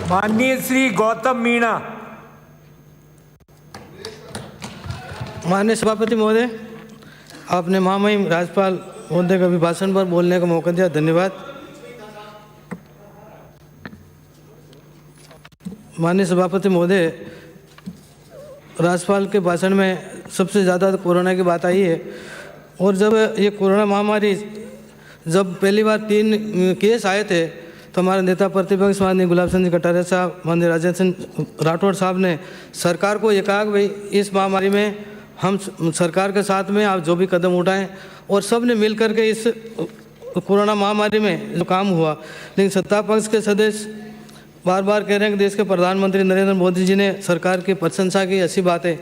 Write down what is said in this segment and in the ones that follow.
माननीय श्री गौतम मीणा। माननीय सभापति महोदय, आपने महामहिम राज्यपाल महोदय के अभिभाषण पर बोलने का मौका दिया, धन्यवाद। माननीय सभापति महोदय, राज्यपाल के भाषण में सबसे ज़्यादा कोरोना की बात आई है। और जब ये कोरोना महामारी जब पहली बार 3 केस आए थे तो हमारे नेता प्रतिपक्ष माननीय गुलाब चंद कटारिया साहब, माननीय राजेंद्र सिंह राठौड़ साहब ने सरकार को ये कहा कि भाई इस महामारी में हम सरकार के साथ में आप जो भी कदम उठाएं, और सब ने मिल करके इस कोरोना महामारी में जो काम हुआ। लेकिन सत्ता पक्ष के सदस्य बार बार कह रहे हैं कि देश के प्रधानमंत्री नरेंद्र मोदी जी ने सरकार की प्रशंसा की, ऐसी बात है।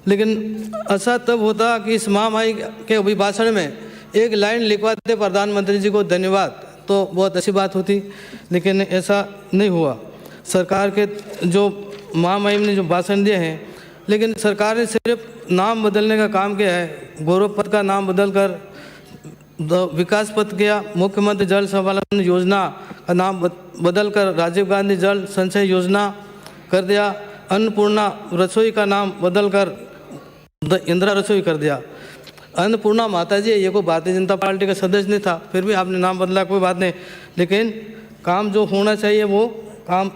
लेकिन ऐसा तब होता कि इस महामारी के अभिभाषण में एक लाइन लिखवाते प्रधानमंत्री जी को धन्यवाद, तो बहुत अच्छी बात होती, लेकिन ऐसा नहीं हुआ। सरकार के जो महामहिम ने जो भाषण दिए हैं, लेकिन सरकार ने सिर्फ नाम बदलने का काम किया है। गौरव पथ का नाम बदलकर विकास पथ किया, मुख्यमंत्री जल संवर्धन योजना का नाम बदलकर राजीव गांधी जल संचय योजना कर दिया, अन्नपूर्णा रसोई का नाम बदलकर इंदिरा रसोई कर दिया। अन्नपूर्णा माता जी ये कोई भारतीय जनता पार्टी का सदस्य नहीं था, फिर भी आपने नाम बदला, कोई बात नहीं, लेकिन काम जो होना चाहिए वो काम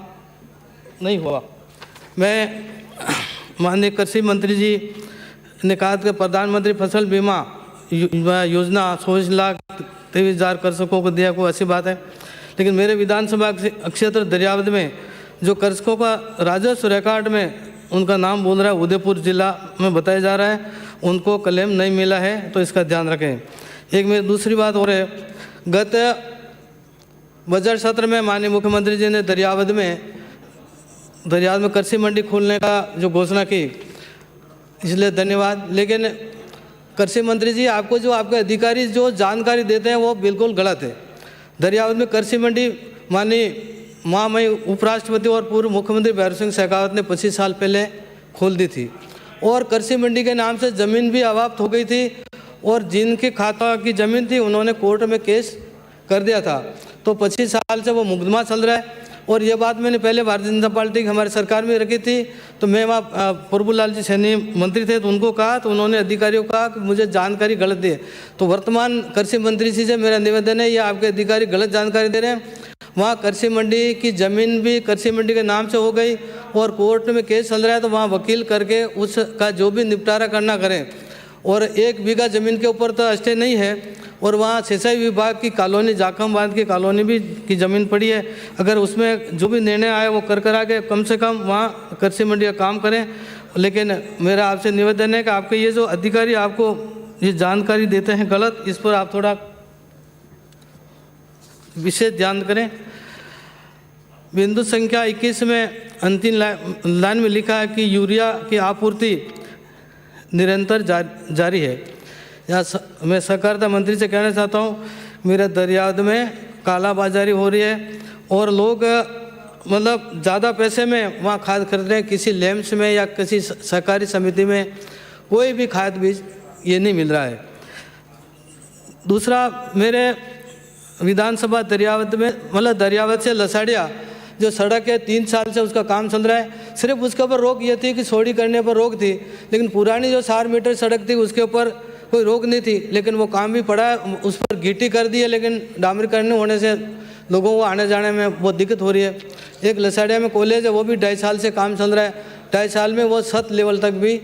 नहीं हुआ। मैं माननीय कृषि मंत्री जी ने कहा कि प्रधानमंत्री फसल बीमा योजना 16,23,000 कृषकों को दिया, कोई अच्छी बात है। लेकिन मेरे विधानसभा क्षेत्र दरियावद में जो कृषकों का राजस्व रिकॉर्ड में उनका नाम बोल रहा है उदयपुर जिला में बताया जा रहा है, उनको क्लेम नहीं मिला है, तो इसका ध्यान रखें। एक मेरी दूसरी बात और है, गत बजट सत्र में माननीय मुख्यमंत्री जी ने दरियावद में कृषि मंडी खोलने का जो घोषणा की, इसलिए धन्यवाद। लेकिन कृषि मंत्री जी, आपको जो आपके अधिकारी जो जानकारी देते हैं वो बिल्कुल गलत है। दरियावद में कृषि मंडी माननीय महामहिम उपराष्ट्रपति और पूर्व मुख्यमंत्री भैरव सिंह शेखावत ने 25 साल पहले खोल दी थी, और कृषि मंडी के नाम से ज़मीन भी अवाप्त हो गई थी, और जिनके खाता की ज़मीन थी उन्होंने कोर्ट में केस कर दिया था। तो 25 साल से वो मुकदमा चल रहा है। और ये बात मैंने पहले भारतीय जनता पार्टी की हमारी सरकार में रखी थी, तो मैं वहाँ प्रभुलाल जी सैनी मंत्री थे, तो उनको कहा, तो उन्होंने अधिकारियों को कहा कि मुझे जानकारी गलत दी है। तो वर्तमान कृषि मंत्री जी से मेरा निवेदन है, ये आपके अधिकारी गलत जानकारी दे रहे हैं। वहाँ कृषि मंडी की ज़मीन भी कृषि मंडी के नाम से हो गई, और कोर्ट में केस चल रहा है, तो वहाँ वकील करके उसका जो भी निपटारा करना करें। और 1 बीघा ज़मीन के ऊपर तो स्टे नहीं है, और वहाँ सिंचाई विभाग की कॉलोनी जाखम बांध की कॉलोनी भी की ज़मीन पड़ी है। अगर उसमें जो भी निर्णय आए वो कर करा के कम से कम वहाँ कृषि मंडी का काम करें। लेकिन मेरा आपसे निवेदन है कि आपके ये जो अधिकारी आपको ये जानकारी देते हैं गलत, इस पर आप थोड़ा विशेष ध्यान करें। बिंदु संख्या 21 में अंतिम लाइन में लिखा है कि यूरिया की आपूर्ति निरंतर जारी है। यहाँ मैं सहकारिता मंत्री से कहना चाहता हूँ, मेरे दरियावद में कालाबाजारी हो रही है, और लोग मतलब ज़्यादा पैसे में वहाँ खाद खरीद रहे हैं। किसी लैम्स में या किसी सहकारी समिति में कोई भी खाद बीज ये नहीं मिल रहा है। दूसरा, मेरे विधानसभा दरियावद में मतलब दरियावद से लसाड़िया जो सड़क है 3 साल से उसका काम चल रहा है। सिर्फ उसके ऊपर रोक ये थी कि सोड़ी करने पर रोक थी, लेकिन पुरानी जो 4 मीटर सड़क थी उसके ऊपर कोई रोक नहीं थी। लेकिन वो काम भी पड़ा है, उस पर गिट्टी कर दी है, लेकिन डामरीकरण होने से लोगों को आने जाने में बहुत दिक्कत हो रही है। एक लसाड़िया में कॉलेज है, वो भी 2.5 साल से काम चल रहा है, 2.5 साल में वो 7 लेवल तक भी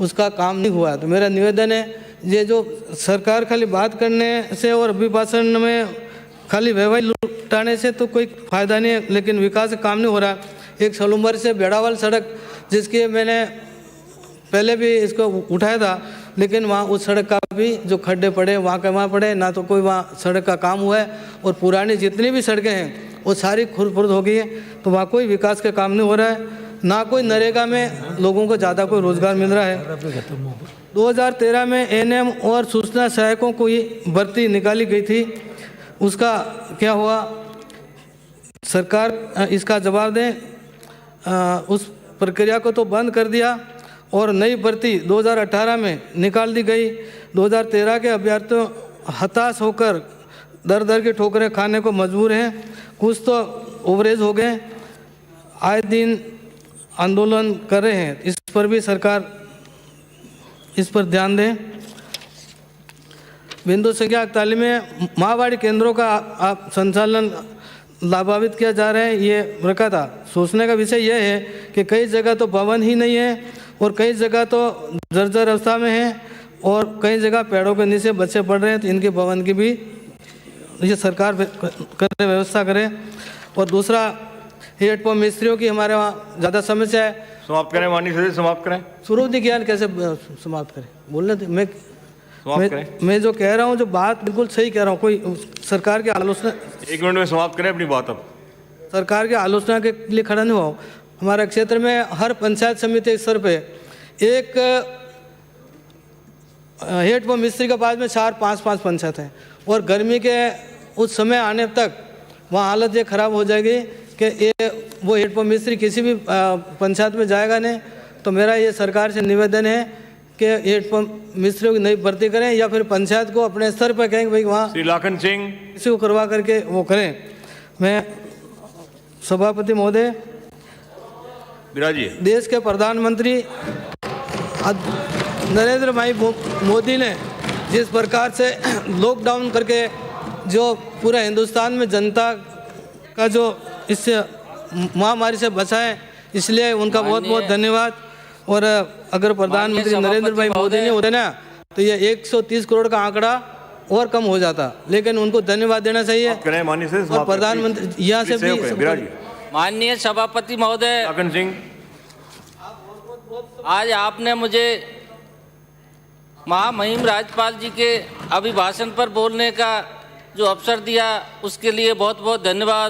उसका काम नहीं हुआ। तो मेरा निवेदन है, ये जो सरकार खाली बात करने से और अभिभाषण में खाली वैवाही लुटाने से तो कोई फ़ायदा नहीं है, लेकिन विकास का काम नहीं हो रहा। एक सलूमर से बेड़ावाल सड़क, जिसके मैंने पहले भी इसको उठाया था, लेकिन वहाँ उस सड़क का भी जो खड्डे पड़े वहाँ के वहाँ पड़े, ना तो कोई वहाँ सड़क का काम हुआ है, और पुरानी जितनी भी सड़कें हैं वो सारी खुरद हो गई है। तो वहाँ कोई विकास का काम नहीं हो रहा है, ना कोई नरेगा में लोगों को ज़्यादा कोई रोज़गार मिल रहा है। 2013 में एएनएम और सूचना सहायकों को ये भर्ती निकाली गई थी, उसका क्या हुआ? सरकार इसका जवाब दें। उस प्रक्रिया को तो बंद कर दिया, और नई भर्ती 2018 में निकाल दी गई। 2013 के अभ्यर्थियों हताश होकर दर दर की ठोकरें खाने को मजबूर हैं। कुछ तो ओवरेज हो गए, आए दिन आंदोलन कर रहे हैं, इस पर भी सरकार इस पर ध्यान दें। बिंदु संख्या 41 में माहवाड़ी केंद्रों का संचालन लाभान्वित किया जा रहा है, ये रखा था। सोचने का विषय यह है कि कई जगह तो भवन ही नहीं है और कई जगह तो जर्जर अवस्था में है और कई जगह पेड़ों के नीचे बच्चे पढ़ रहे हैं, तो इनके भवन की भी ये सरकार करे, व्यवस्था करे। और दूसरा, हेडपंप मिस्त्रियों की हमारे वहाँ ज़्यादा समस्या है। समाप्त करें माननीय सदस्य, समाप्त करें। शुरू नहीं किया, कैसे समाप्त करें? बोलने थे। मैं जो कह रहा हूँ, जो बात बिल्कुल सही कह रहा हूँ। कोई सरकार की आलोचना, 1 मिनट में समाप्त करें अपनी बात। अब सरकार की आलोचना के लिए खड़ा नहीं हुआ। हमारे क्षेत्र में हर पंचायत समिति स्तर पे एक हेडपंप मिस्त्री के पास में 4-5 पंचायत हैं और गर्मी के उस समय आने तक वहाँ हालत ये ख़राब हो जाएगी कि वो हेडपंप मिस्त्री किसी भी पंचायत में जाएगा नहीं। तो मेरा ये सरकार से निवेदन है कि हेडपंप मिस्त्रियों की नई भर्ती करें या फिर पंचायत को अपने स्तर पर कहें भाई वहाँ श्री लाखन सिंह किसी को करवा करके वो करें। मैं सभापति महोदय, बिराजिए। देश के प्रधानमंत्री नरेंद्र भाई मोदी ने जिस प्रकार से लॉकडाउन करके जो पूरा हिंदुस्तान में जनता का जो इससे महामारी से बचाएं, इसलिए उनका बहुत बहुत धन्यवाद। और अगर प्रधानमंत्री नरेंद्र भाई मोदी नहीं होते ना तो ये 130 करोड़ का आंकड़ा और कम हो जाता, लेकिन उनको धन्यवाद देना चाहिए। और प्रधानमंत्री यहाँ से भी, माननीय सभापति महोदय, लाखन सिंह, आज आपने मुझे महामहिम राज्यपाल जी के अभिभाषण पर बोलने का जो अवसर दिया, उसके लिए बहुत बहुत धन्यवाद।